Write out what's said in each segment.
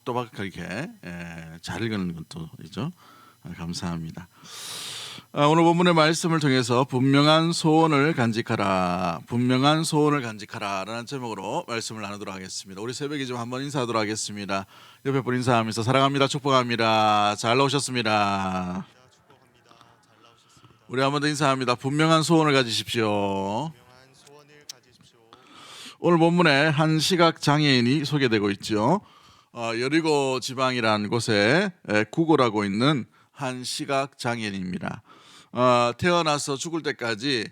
또박하게 잘 읽는 것도 있죠. 감사합니다. 오늘 본문의 말씀을 통해서 분명한 소원을 간직하라, 분명한 소원을 간직하라라는 제목으로 말씀을 나누도록 하겠습니다. 우리 새벽에 좀 한번 인사하도록 하겠습니다. 옆에 분 인사하면서 사랑합니다, 축복합니다, 잘 나오셨습니다. 우리 한번 더 인사합니다. 분명한 소원을 가지십시오. 오늘 본문에 한 시각 장애인이 소개되고 있죠. 여리고 지방이라는 곳에 구걸하고 있는 한 시각 장애인입니다. 태어나서 죽을 때까지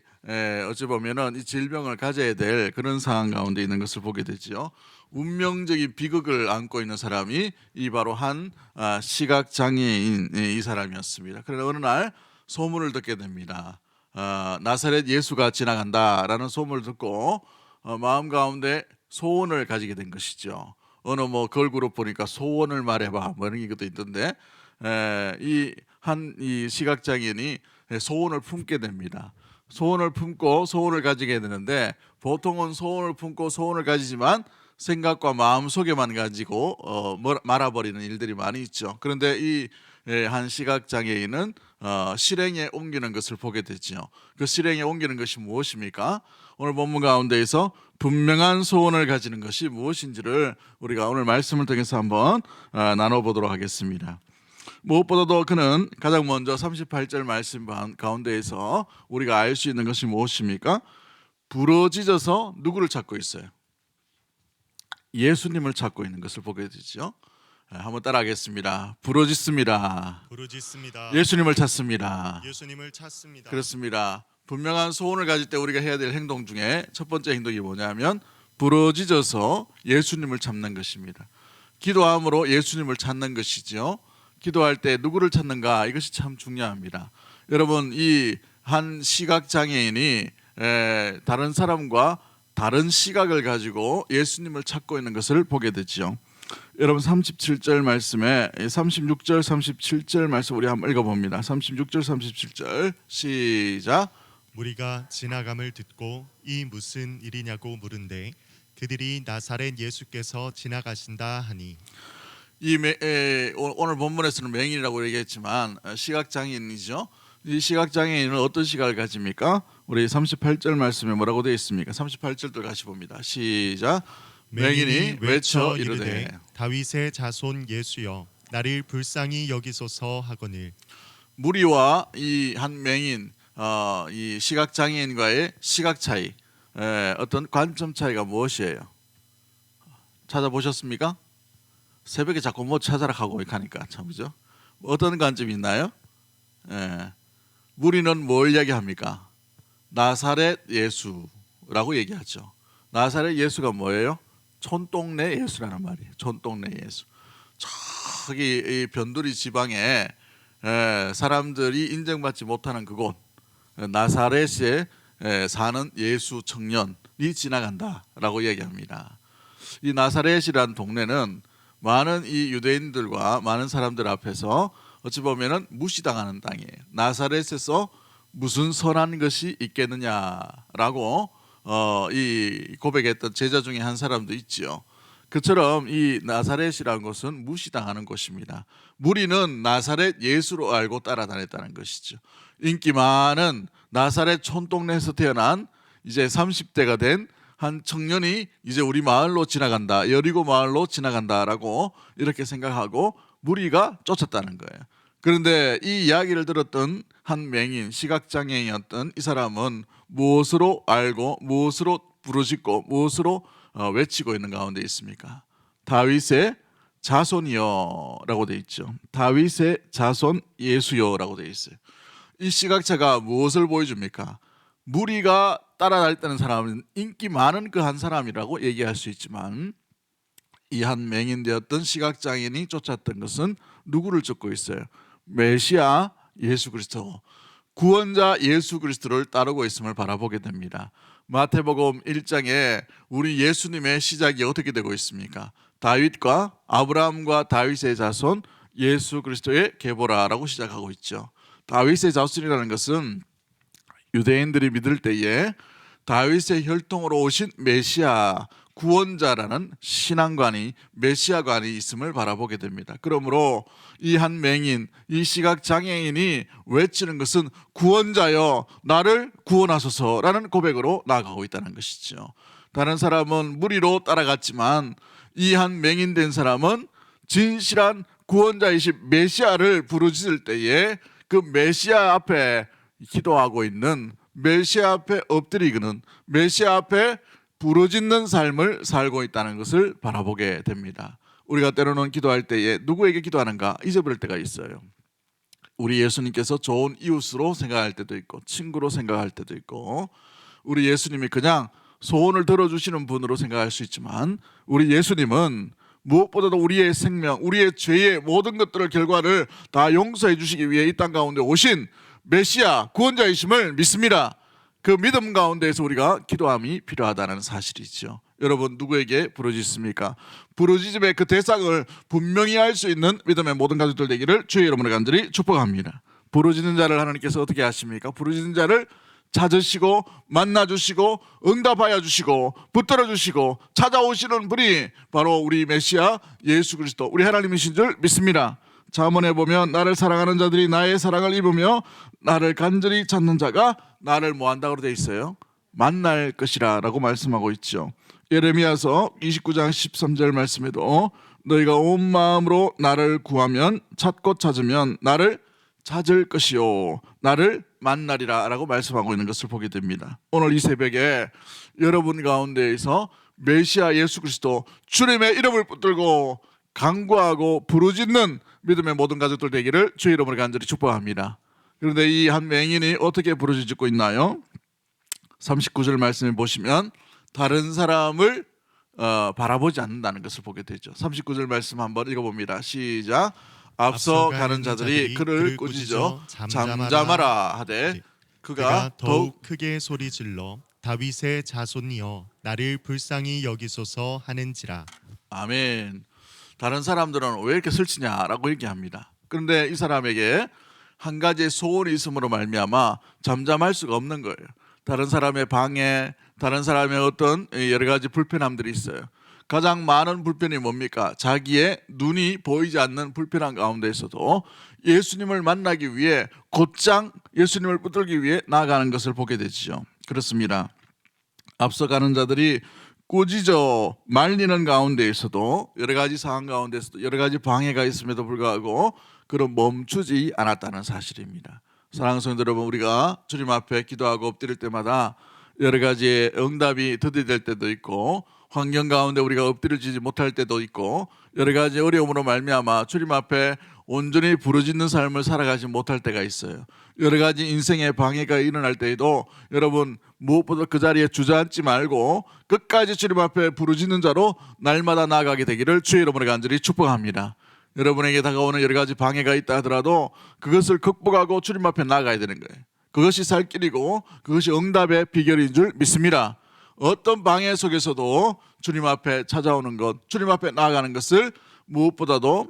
어찌 보면은 이 질병을 가져야 될 그런 상황 가운데 있는 것을 보게 되죠. 운명적인 비극을 안고 있는 사람이 이 바로 한 시각 장애인 이 사람이었습니다. 그러나 어느 날 소문을 듣게 됩니다. 나사렛 예수가 지나간다라는 소문을 듣고 마음 가운데 소원을 가지게 된 것이죠. 어느 걸그룹 보니까 소원을 말해봐 이런 것도 있던데 이 시각장애인이 소원을 품게 됩니다. 소원을 품고 소원을 가지게 되는데 보통은 소원을 품고 소원을 가지지만 생각과 마음 속에만 가지고 말아버리는 일들이 많이 있죠. 그런데 이 한 시각장애인은 실행에 옮기는 것을 보게 되죠. 그 실행에 옮기는 것이 무엇입니까? 오늘 본문 가운데에서 분명한 소원을 가지는 것이 무엇인지를 우리가 오늘 말씀을 통해서 한번 나눠보도록 하겠습니다. 무엇보다도 그는 가장 먼저 38절 말씀 가운데에서 우리가 알 수 있는 것이 무엇입니까? 부러지져서 누구를 찾고 있어요? 예수님을 찾고 있는 것을 보게 되죠. 한번 따라하겠습니다. 부러졌습니다. 예수님을 찾습니다. 그렇습니다. 분명한 소원을 가질 때 우리가 해야 될 행동 중에 첫 번째 행동이 뭐냐면 부러지져서 예수님을 찾는 것입니다. 기도함으로 예수님을 찾는 것이죠. 기도할 때 누구를 찾는가, 이것이 참 중요합니다. 여러분, 이 한 시각장애인이 다른 사람과 다른 시각을 가지고 예수님을 찾고 있는 것을 보게 되죠. 여러분 37절 말씀에 36절 37절 말씀 우리 한번 읽어봅니다. 36절 37절 시작. 무리가 지나감을 듣고 이 무슨 일이냐고 물은데 그들이 나사렛 예수께서 지나가신다 하니. 오늘 본문에서는 맹인이라고 얘기했지만 시각장애인이죠. 이 시각장애인은 어떤 시각을 가집니까? 우리 38절 말씀에 뭐라고 되어 있습니까? 38절도 같이 봅니다. 시작. 맹인이 외쳐 이르되 다윗의 자손 예수여 나를 불쌍히 여기소서 하거늘. 무리와 이 한 맹인 이 시각장애인과의 시각 차이, 어떤 관점 차이가 무엇이에요? 찾아보셨습니까? 새벽에 자꾸 찾아라 하고 하니까 참 그죠? 어떤 관점이 있나요? 무리는 뭘 이야기합니까? 나사렛 예수라고 얘기하죠. 나사렛 예수가 뭐예요? 촌동네 예수라는 말이에요. 촌동네 예수. 저기 이 변두리 지방에 사람들이 인정받지 못하는 그곳 나사렛에 사는 예수 청년이 지나간다라고 얘기합니다. 이 나사렛이라는 동네는 많은 이 유대인들과 많은 사람들 앞에서 어찌 보면은 무시당하는 땅이에요. 나사렛에서 무슨 선한 것이 있겠느냐라고 이 고백했던 제자 중에 한 사람도 있지요. 그처럼 이 나사렛이라는 곳은 무시당하는 곳입니다. 무리는 나사렛 예수로 알고 따라다녔다는 것이죠. 인기 많은 나사렛 촌동네에서 태어난 이제 30대가 된 한 청년이 이제 우리 마을로 지나간다, 여리고 마을로 지나간다라고 이렇게 생각하고 무리가 쫓았다는 거예요. 그런데 이 이야기를 들었던 한 맹인, 시각장애인이었던 이 사람은 무엇으로 알고 무엇으로 부르짖고 무엇으로 외치고 있는 가운데 있습니까? 다윗의 자손이요 라고 되어 있죠. 다윗의 자손 예수요 라고 되어 있어요. 이 시각차가 무엇을 보여줍니까? 무리가 따라다녔다는 사람은 인기 많은 그 한 사람이라고 얘기할 수 있지만 이 한 맹인 되었던 시각장애인이 쫓았던 것은 누구를 쫓고 있어요? 메시아 예수 그리스도, 구원자 예수 그리스도를 따르고 있음을 바라보게 됩니다. 마태복음 1장에 우리 예수님의 시작이 어떻게 되고 있습니까? 다윗과 아브라함과 다윗의 자손 예수 그리스도의 계보라라고 시작하고 있죠. 다윗의 자손이라는 것은 유대인들이 믿을 때에 다윗의 혈통으로 오신 메시아 구원자라는 신앙관이 메시아관이 있음을 바라보게 됩니다. 그러므로 이 한 맹인, 이 시각장애인이 외치는 것은 구원자여 나를 구원하소서라는 고백으로 나아가고 있다는 것이죠. 다른 사람은 무리로 따라갔지만 이 한 맹인된 사람은 진실한 구원자이신 메시아를 부르짖을 때에 그 메시아 앞에 기도하고 있는, 메시아 앞에 엎드리는, 메시아 앞에 부르짖는 삶을 살고 있다는 것을 바라보게 됩니다. 우리가 때로는 기도할 때에 누구에게 기도하는가 잊어버릴 때가 있어요. 우리 예수님께서 좋은 이웃으로 생각할 때도 있고 친구로 생각할 때도 있고 우리 예수님이 그냥 소원을 들어주시는 분으로 생각할 수 있지만 우리 예수님은 무엇보다도 우리의 생명, 우리의 죄의 모든 것들을 결과를 다 용서해 주시기 위해 이 땅 가운데 오신 메시아 구원자이심을 믿습니다. 그 믿음 가운데에서 우리가 기도함이 필요하다는 사실이죠. 여러분 누구에게 부르짖습니까? 부르짖음의 그 대상을 분명히 알 수 있는 믿음의 모든 가족들 되기를 주의 이름으로 간절히 축복합니다. 부르짖는 자를 하나님께서 어떻게 하십니까? 부르짖는 자를 찾으시고 만나주시고 응답하여 주시고 붙들어 주시고 찾아오시는 분이 바로 우리 메시아 예수 그리스도 우리 하나님이신 줄 믿습니다. 잠언에 보면 나를 사랑하는 자들이 나의 사랑을 입으며 나를 간절히 찾는 자가 나를 뭐한다고 되어 있어요? 만날 것이라 라고 말씀하고 있죠. 예레미야서 29장 13절 말씀에도 너희가 온 마음으로 나를 구하면 찾고 찾으면 나를 찾을 것이요 나를 만나리라 라고 말씀하고 있는 것을 보게 됩니다. 오늘 이 새벽에 여러분 가운데에서 메시아 예수 그리스도 주님의 이름을 붙들고 간구하고 부르짖는 믿음의 모든 가족들 되기를 주의 이름으로 간절히 축복합니다. 그런데 이 한 맹인이 어떻게 부르짖고 있나요? 39절 말씀을 보시면 다른 사람을 바라보지 않는다는 것을 보게 되죠. 39절 말씀 한번 읽어봅니다. 시작. 앞서 가는 자들이 그를 꾸짖어 잠잠하라 하되 그가 더욱 크게 소리질러 다윗의 자손이여 나를 불쌍히 여기소서 하는지라. 아멘. 다른 사람들은 왜 이렇게 설치냐라고 얘기합니다. 그런데 이 사람에게 한 가지의 소원이 있음으로 말미암아 잠잠할 수가 없는 거예요. 다른 사람의 방해, 다른 사람의 어떤 여러 가지 불편함들이 있어요. 가장 많은 불편이 뭡니까? 자기의 눈이 보이지 않는 불편한 가운데에서도 예수님을 만나기 위해 곧장 예수님을 붙들기 위해 나아가는 것을 보게 되죠. 그렇습니다. 앞서가는 자들이 꾸짖어 말리는 가운데에서도 여러 가지 상황 가운데서도 여러 가지 방해가 있음에도 불구하고 그런 멈추지 않았다는 사실입니다. 사랑하는 성도 여러분, 우리가 주님 앞에 기도하고 엎드릴 때마다 여러 가지의 응답이 더디될 때도 있고 환경 가운데 우리가 엎드려지지 못할 때도 있고 여러 가지 어려움으로 말미암아 주님 앞에 온전히 부르짖는 삶을 살아가지 못할 때가 있어요. 여러 가지 인생의 방해가 일어날 때에도 여러분 무엇보다 그 자리에 주저앉지 말고 끝까지 주님 앞에 부르짖는 자로 날마다 나아가게 되기를 주의 이름으로 간절히 축복합니다. 여러분에게 다가오는 여러 가지 방해가 있다 하더라도 그것을 극복하고 주님 앞에 나아가야 되는 거예요. 그것이 살 길이고 그것이 응답의 비결인 줄 믿습니다. 어떤 방해 속에서도 주님 앞에 찾아오는 것, 주님 앞에 나아가는 것을 무엇보다도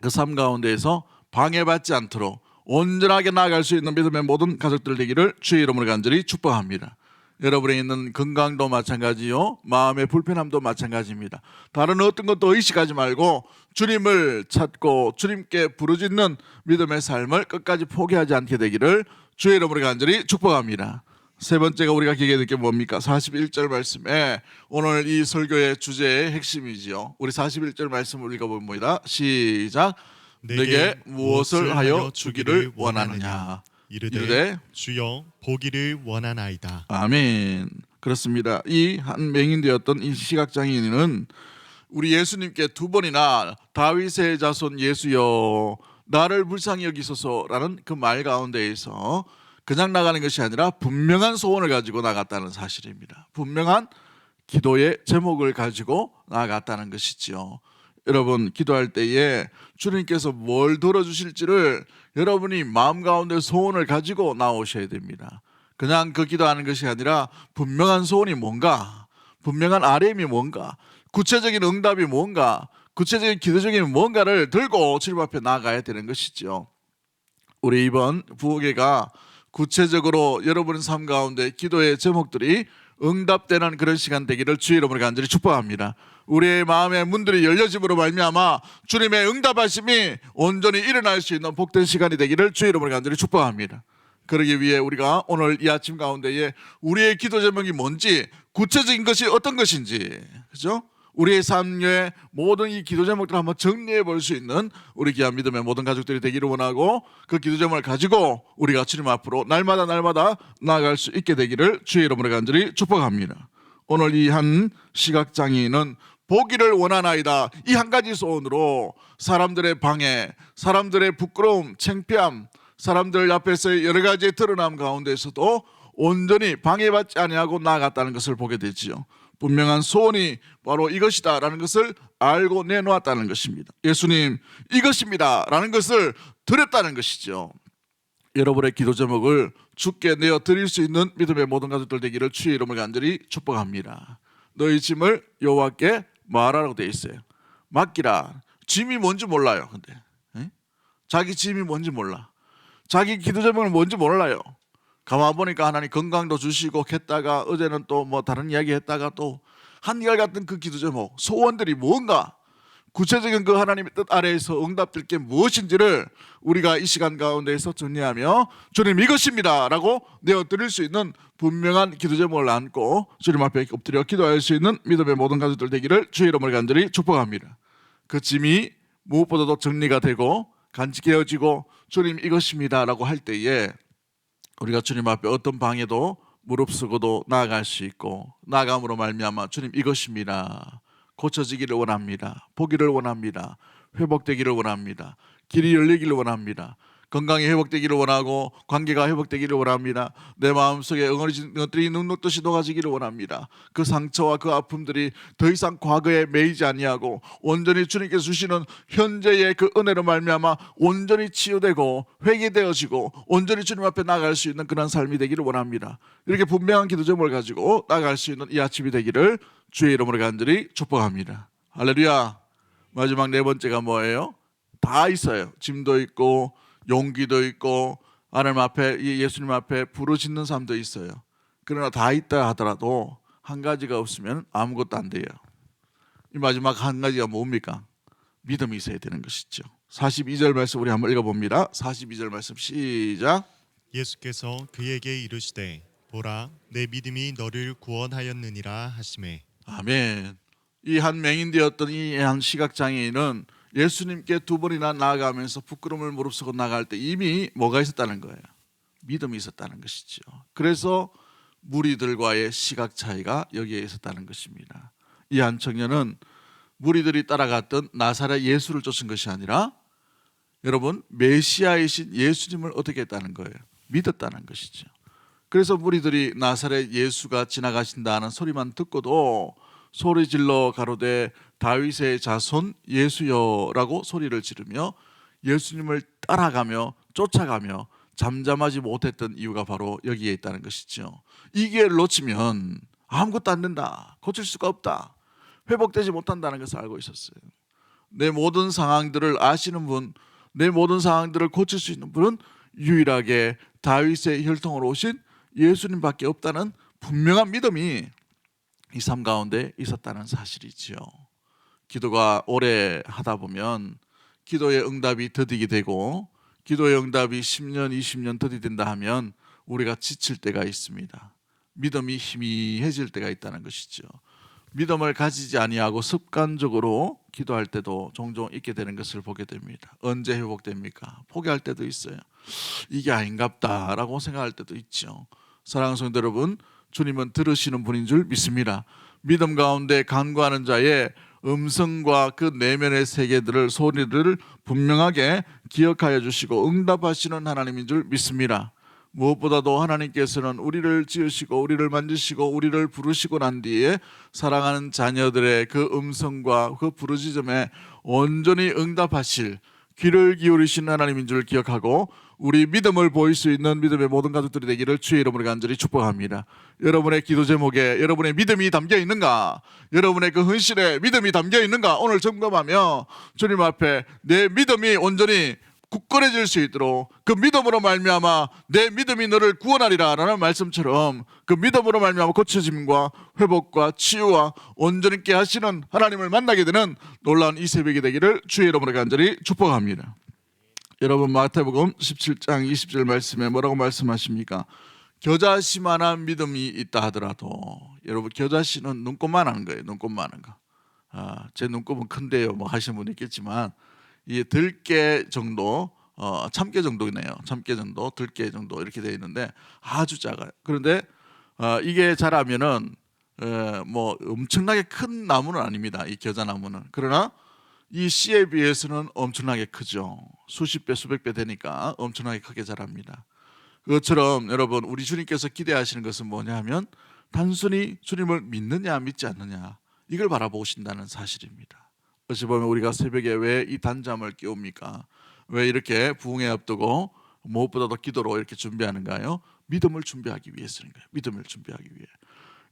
그 삶 가운데에서 방해받지 않도록 온전하게 나아갈 수 있는 믿음의 모든 가족들 되기를 주의 이름으로 간절히 축복합니다. 여러분에 있는 건강도 마찬가지요, 마음의 불편함도 마찬가지입니다. 다른 어떤 것도 의식하지 말고 주님을 찾고 주님께 부르짖는 믿음의 삶을 끝까지 포기하지 않게 되기를 주의 이름으로 간절히 축복합니다. 세 번째가 우리가 기억해야 될 게 뭡니까? 41절 말씀에 오늘 이 설교의 주제의 핵심이지요. 우리 41절 말씀을 읽어봅니다. 시작. 내게 무엇을 하여 주기를 원하느냐. 이르되 주여 보기를 원하나이다. 아멘. 그렇습니다. 이 한 맹인 되었던 이 시각장애인은 우리 예수님께 두 번이나 다윗의 자손 예수여 나를 불쌍히 여기소서라는 그 말 가운데에서 그냥 나가는 것이 아니라 분명한 소원을 가지고 나갔다는 사실입니다. 분명한 기도의 제목을 가지고 나갔다는 것이지요. 여러분 기도할 때에 주님께서 뭘 들어주실지를 여러분이 마음 가운데 소원을 가지고 나오셔야 됩니다. 그냥 그 기도하는 것이 아니라 분명한 소원이 뭔가, 분명한 RM이 뭔가, 구체적인 응답이 뭔가, 구체적인 기도적인 뭔가를 들고 주님 앞에 나아가야 되는 것이죠. 우리 이번 부흥회가 구체적으로 여러분의 삶 가운데 기도의 제목들이 응답되는 그런 시간 되기를 주의 이름으로 간절히 축복합니다. 우리의 마음의 문들이 열려짐으로 말미암아 주님의 응답하심이 온전히 일어날 수 있는 복된 시간이 되기를 주의 이름으로 간절히 축복합니다. 그러기 위해 우리가 오늘 이 아침 가운데에 우리의 기도 제목이 뭔지, 구체적인 것이 어떤 것인지, 그죠? 우리의 삶의 모든 이 기도 제목들을 한번 정리해 볼 수 있는 우리 귀한 믿음의 모든 가족들이 되기를 원하고, 그 기도 제목을 가지고 우리가 주님 앞으로 날마다 나아갈 수 있게 되기를 주의 이름으로 간절히 축복합니다. 오늘 이 한 시각장애인은 보기를 원하나이다, 이 한 가지 소원으로 사람들의 방해, 사람들의 부끄러움, 창피함, 사람들 앞에서의 여러 가지 드러남 가운데서도 온전히 방해받지 아니하고 나아갔다는 것을 보게 되지요. 분명한 소원이 바로 이것이다 라는 것을 알고 내놓았다는 것입니다. 예수님 이것입니다 라는 것을 드렸다는 것이죠. 여러분의 기도 제목을 주께 내어 드릴 수 있는 믿음의 모든 가족들 되기를 주의 이름을 간절히 축복합니다. 너희 짐을 여호와께 말하라고 되어 있어요. 맡기라. 짐이 뭔지 몰라요. 근데 자기 짐이 뭔지 몰라. 자기 기도 제목은 뭔지 몰라요. 가만 보니까 하나님 건강도 주시고 했다가, 어제는 또 뭐 다른 이야기 했다가, 또 한결같은 그 기도 제목, 소원들이 뭔가, 구체적인 그 하나님의 뜻 아래에서 응답될 게 무엇인지를 우리가 이 시간 가운데에서 정리하며 주님 이것입니다 라고 내어드릴 수 있는 분명한 기도 제목을 안고 주님 앞에 엎드려 기도할 수 있는 믿음의 모든 가족들 되기를 주의 이름으로 간절히 축복합니다. 그 짐이 무엇보다도 정리가 되고 간직해지고 주님 이것입니다 라고 할 때에 우리가 주님 앞에 어떤 방해도 무릅쓰고도 나아갈 수 있고, 나아감으로 말미암아 주님 이것입니다, 고쳐지기를 원합니다, 보기를 원합니다, 회복되기를 원합니다, 길이 열리기를 원합니다, 건강이 회복되기를 원하고 관계가 회복되기를 원합니다, 내 마음속에 응어리진 것들이 눅눅듯이 녹아지기를 원합니다. 그 상처와 그 아픔들이 더 이상 과거에 매이지 아니하고 온전히 주님께서 주시는 현재의 그 은혜로 말미암아 온전히 치유되고 회개되어지고 온전히 주님 앞에 나아갈 수 있는 그런 삶이 되기를 원합니다. 이렇게 분명한 기도 제목을 가지고 나아갈 수 있는 이 아침이 되기를 주의 이름으로 간절히 축복합니다. 할렐루야. 마지막 네 번째가 뭐예요? 다 있어요. 짐도 있고 용기도 있고 하나님 앞에, 예수님 앞에 부르짖는 삶도 있어요. 그러나 다 있다 하더라도 한 가지가 없으면 아무것도 안 돼요. 이 마지막 한 가지가 뭡니까? 믿음이 있어야 되는 것이죠. 42절 말씀 우리 한번 읽어봅니다. 42절 말씀 시작. 예수께서 그에게 이르시되 보라 내 믿음이 너를 구원하였느니라 하시매. 아멘. 이 한 맹인되었던 이 한 시각장애인은 예수님께 두 번이나 나아가면서 부끄러움을 무릅쓰고 나갈 때 이미 뭐가 있었다는 거예요? 믿음이 있었다는 것이죠. 그래서 무리들과의 시각 차이가 여기에 있었다는 것입니다. 이 한 청년은 무리들이 따라갔던 나사렛 예수를 쫓은 것이 아니라, 여러분, 메시아이신 예수님을 어떻게 했다는 거예요? 믿었다는 것이죠. 그래서 무리들이 나사렛 예수가 지나가신다는 소리만 듣고도 소리질러 가로되 다윗의 자손 예수여라고 소리를 지르며 예수님을 따라가며 쫓아가며 잠잠하지 못했던 이유가 바로 여기에 있다는 것이죠. 이 기회를 놓치면 아무것도 안 된다, 고칠 수가 없다, 회복되지 못한다는 것을 알고 있었어요. 내 모든 상황들을 아시는 분, 내 모든 상황들을 고칠 수 있는 분은 유일하게 다윗의 혈통으로 오신 예수님밖에 없다는 분명한 믿음이 이 삶 가운데 있었다는 사실이지요. 기도가 오래 하다 보면 기도의 응답이 더디게 되고, 기도의 응답이 10년, 20년 더디된다 하면 우리가 지칠 때가 있습니다. 믿음이 희미해질 때가 있다는 것이죠. 믿음을 가지지 아니하고 습관적으로 기도할 때도 종종 있게 되는 것을 보게 됩니다. 언제 회복됩니까? 포기할 때도 있어요. 이게 아닌갑다라고 생각할 때도 있죠. 사랑하는 성도 여러분, 주님은 들으시는 분인 줄 믿습니다. 믿음 가운데 간구하는 자의 음성과 그 내면의 세계들을, 소리를 분명하게 기억하여 주시고 응답하시는 하나님인 줄 믿습니다. 무엇보다도 하나님께서는 우리를 지으시고 우리를 만드시고 우리를 부르시고 난 뒤에 사랑하는 자녀들의 그 음성과 그 부르짖음에 온전히 응답하실, 귀를 기울이시는 하나님인 줄 기억하고 우리 믿음을 보일 수 있는 믿음의 모든 가족들이 되기를 주의 이름으로 간절히 축복합니다. 여러분의 기도 제목에 여러분의 믿음이 담겨 있는가? 여러분의 그 헌신에 믿음이 담겨 있는가? 오늘 점검하며 주님 앞에 내 믿음이 온전히 굳건해질 수 있도록 그 믿음으로 말미암아 내 믿음이 너를 구원하리라 라는 말씀처럼 그 믿음으로 말미암아 고쳐짐과 회복과 치유와 온전히 있게 하시는 하나님을 만나게 되는 놀라운 이 새벽이 되기를 주의 이름으로 간절히 축복합니다. 여러분 마태복음 17장 20절 말씀에 뭐라고 말씀하십니까? 겨자씨만한 믿음이 있다 하더라도, 여러분 겨자씨는 눈곱만한 거예요. 눈곱만한 거. 제 눈곱은 큰데요 뭐 하시는 분이 있겠지만 이 들깨 정도, 참깨 정도네요. 참깨 정도, 들깨 정도 이렇게 되어 있는데 아주 작아요. 그런데 이게 자라면은 뭐 엄청나게 큰 나무는 아닙니다. 이 겨자나무는. 그러나 이 씨에 비해서는 엄청나게 크죠. 수십 배, 수백 배 되니까 엄청나게 크게 자랍니다. 그것처럼 여러분 우리 주님께서 기대하시는 것은 뭐냐 하면 단순히 주님을 믿느냐 믿지 않느냐 이걸 바라보신다는 사실입니다. 어찌 보면 우리가 새벽에 왜 이 단잠을 깨웁니까? 왜 이렇게 부흥회 앞두고 무엇보다도 기도로 이렇게 준비하는가요? 믿음을 준비하기 위해서인 거예요. 믿음을 준비하기 위해.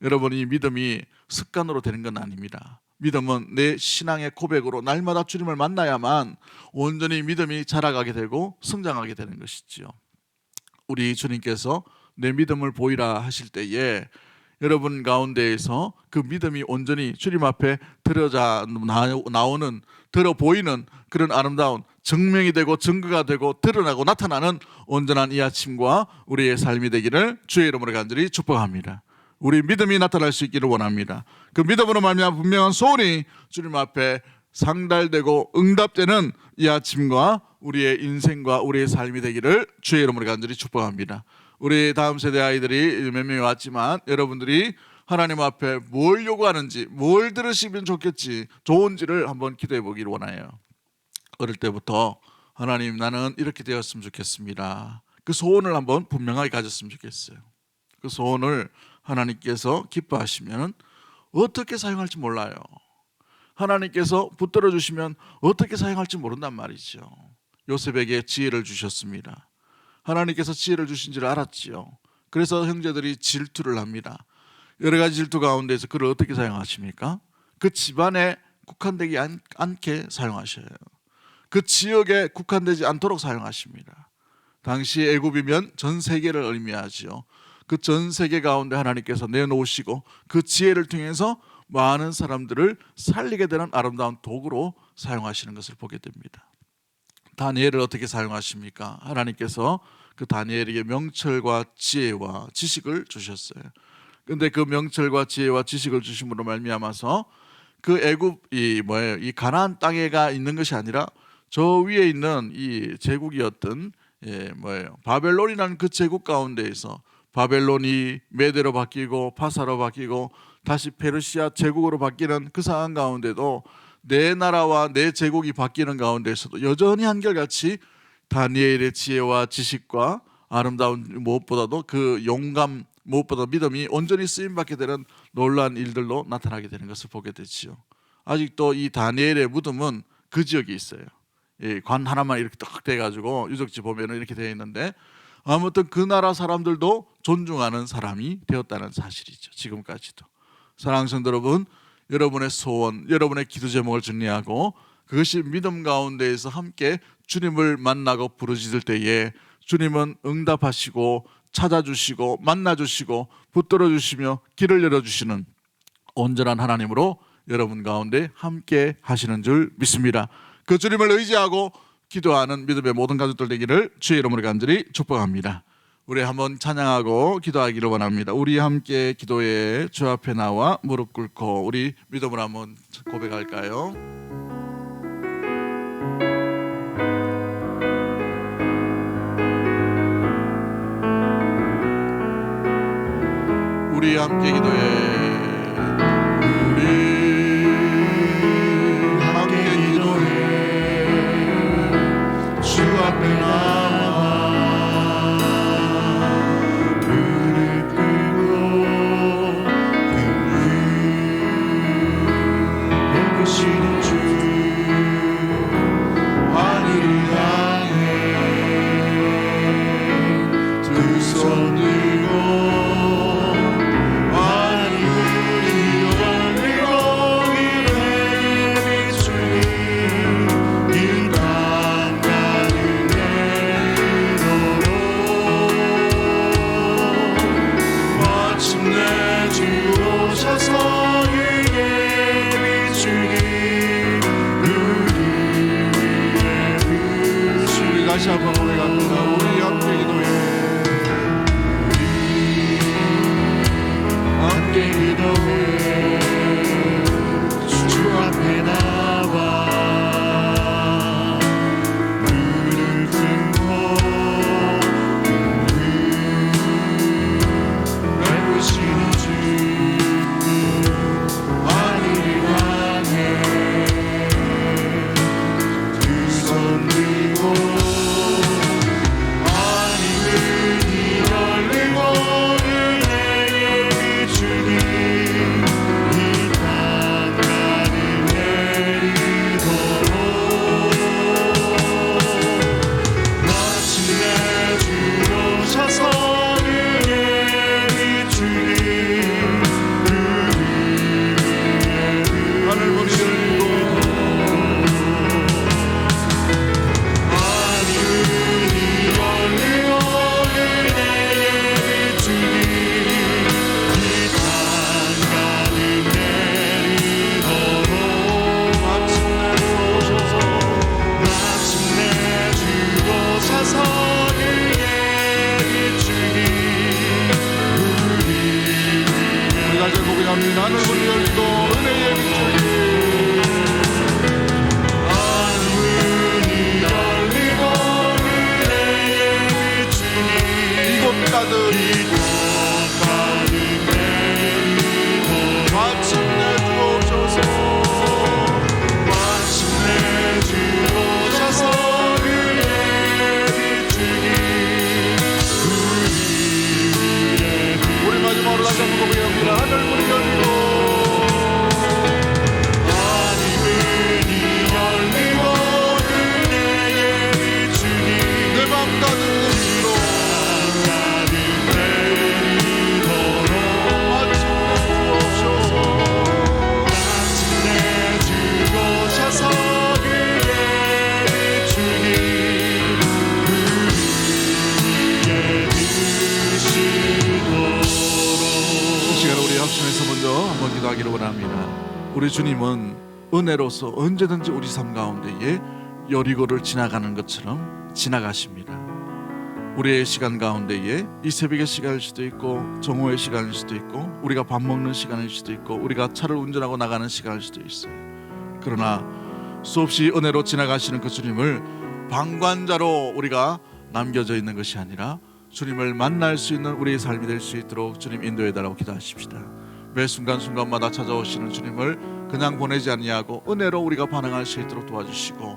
여러분 이 믿음이 습관으로 되는 건 아닙니다. 믿음은 내 신앙의 고백으로 날마다 주님을 만나야만 온전히 믿음이 자라가게 되고 성장하게 되는 것이지요. 우리 주님께서 내 믿음을 보이라 하실 때에 여러분 가운데에서 그 믿음이 온전히 주님 앞에 나오는, 들어 보이는 그런 아름다운 증명이 되고 증거가 되고 드러나고 나타나는 온전한 이 아침과 우리의 삶이 되기를 주의 이름으로 간절히 축복합니다. 우리 믿음이 나타날 수 있기를 원합니다. 그 믿음으로 말미암아 분명한 소원이 주님 앞에 상달되고 응답되는 이 아침과 우리의 인생과 우리의 삶이 되기를 주의 이름으로 간절히 축복합니다. 우리 다음 세대 아이들이 몇 명이 왔지만 여러분들이 하나님 앞에 뭘 요구하는지, 뭘 들으시면 좋은지를 한번 기도해 보기를 원해요. 어릴 때부터 하나님 나는 이렇게 되었으면 좋겠습니다. 그 소원을 한번 분명하게 가졌으면 좋겠어요. 그 소원을 하나님께서 기뻐하시면 어떻게 사용할지 몰라요. 하나님께서 붙들어 주시면 어떻게 사용할지 모른단 말이죠. 요셉에게 지혜를 주셨습니다. 하나님께서 지혜를 주신 줄 알았지요. 그래서 형제들이 질투를 합니다. 여러 가지 질투 가운데서 그를 어떻게 사용하십니까? 그 집안에 국한되지 않게 사용하셔요. 그 지역에 국한되지 않도록 사용하십니다. 당시 애굽이면 전 세계를 의미하지요. 그 전 세계 가운데 하나님께서 내놓으시고 그 지혜를 통해서 많은 사람들을 살리게 되는 아름다운 도구로 사용하시는 것을 보게 됩니다. 다니엘을 어떻게 사용하십니까? 하나님께서 그 다니엘에게 명철과 지혜와 지식을 주셨어요. 그런데 그 명철과 지혜와 지식을 주심으로 말미암아서 그 애굽이 뭐예요? 이 가나안 땅에가 있는 것이 아니라 저 위에 있는 이 제국이었던 바벨론이라는 그 제국 가운데에서 바벨론이 메대로 바뀌고 파사로 바뀌고 다시 페르시아 제국으로 바뀌는 그 상황 가운데도 내 나라와 내 제국이 바뀌는 가운데서도 여전히 한결같이 다니엘의 지혜와 지식과 아름다운 무엇보다도 그 용감, 무엇보다 믿음이 온전히 쓰임받게 되는 놀라운 일들로 나타나게 되는 것을 보게 되지요. 아직도 이 다니엘의 무덤은 그 지역에 있어요. 관 하나만 이렇게 딱 돼가지고 유적지 보면은 이렇게 되어 있는데 아무튼 그 나라 사람들도 존중하는 사람이 되었다는 사실이죠. 지금까지도. 사랑하는 성도 여러분, 여러분의 소원, 여러분의 기도 제목을 정리하고 그것이 믿음 가운데에서 함께 주님을 만나고 부르짖을 때에 주님은 응답하시고 찾아주시고 만나주시고 붙들어주시며 길을 열어주시는 온전한 하나님으로 여러분 가운데 함께 하시는 줄 믿습니다. 그 주님을 의지하고 기도하는 믿음의 모든 가족들 되기를 주의 이름으로 간절히 축복합니다. 우리 한번 찬양하고 기도하기를 원합니다. 우리 함께 기도에 주 앞에 나와 무릎 꿇고 우리 믿음으로 한번 고백할까요? 우리 함께 기도해. 주 앞에 나와 무릎 꿇고 베푸시는 주 하늘을 향해 두 손 들고 하늘을 다시 한번 고백합니다. 우리 함께 기도해. 함께 기도해 주 앞에 나와 무릎 꿇고 외우시는 주 하늘을 향해 두 손 들고 하늘이 열리고 은혜의 비추니 이 땅가를 내리도록 마침내 주 오셔서 은혜의 비추니 하늘 문이 열리고 우리 다시 고백합니다. 하늘 문이 열리고 은혜의 비추니 이곳 가득 마침내 주 오셔서 마침내 주 오셔서 은혜의 비추니 우리 마지막으로 다시 한번 고백합니다. 하늘 문이 열리고 하늘이 열리고 은혜의 비추니 내 맘 가득 은혜로 마침내 주 오셔서 은혜의 비추니 우리의 드시도록 이 시간에 우리 합심해서 먼저 한번 기도하기를 원합니다. 우리 주님은 은혜로서 언제든지 우리 삶 가운데에 여리고를 지나가는 것처럼 지나가십니다. 우리의 시간 가운데에 이 새벽의 시간일 수도 있고 정오의 시간일 수도 있고 우리가 밥 먹는 시간일 수도 있고 우리가 차를 운전하고 나가는 시간일 수도 있어요. 그러나 수없이 은혜로 지나가시는 그 주님을 방관자로 우리가 남겨져 있는 것이 아니라 주님을 만날 수 있는 우리의 삶이 될 수 있도록 주님 인도해달라고 기도하십시다. 매 순간순간마다 찾아오시는 주님을 그냥 보내지 아니하고 은혜로 우리가 반응할 수 있도록 도와주시고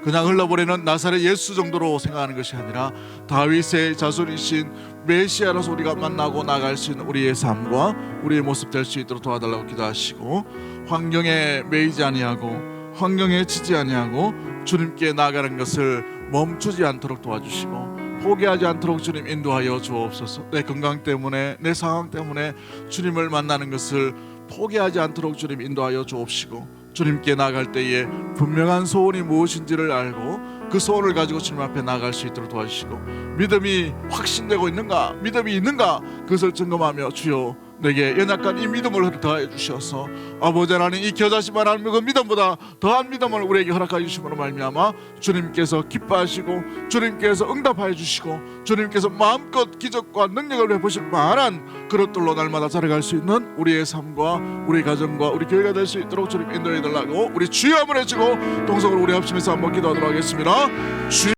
그냥 흘러버리는 나사렛 예수 정도로 생각하는 것이 아니라 다윗의 자손이신 메시아로서 우리가 만나고 나갈 수 있는 우리의 삶과 우리의 모습 될 수 있도록 도와달라고 기도하시고 환경에 매이지 아니하고 환경에 지지 아니하고 주님께 나아가는 것을 멈추지 않도록 도와주시고 포기하지 않도록 주님 인도하여 주옵소서. 내 건강 때문에 내 상황 때문에 주님을 만나는 것을 포기하지 않도록 주님 인도하여 주옵시고 주님께 나갈 때에 분명한 소원이 무엇인지를 알고 그 소원을 가지고 주님 앞에 나갈 수 있도록 도와주시고 믿음이 확신되고 있는가 믿음이 있는가 그것을 점검하며 주여 내게 연약한 이 믿음을 더해 주셔서 아버지 하나님 이 겨자씨만 하는 그 믿음보다 더한 믿음을 우리에게 허락하여 주심으로 말미암아 주님께서 기뻐하시고 주님께서 응답하여 주시고 주님께서 마음껏 기적과 능력을 베푸실 만한 그릇들로 날마다 자라갈 수 있는 우리의 삶과 우리 가정과 우리 교회가 될 수 있도록 주님 인도해 달라고 우리 주여 한번 해주고 동성으로 우리 합심해서 한번 기도하도록 하겠습니다. 주여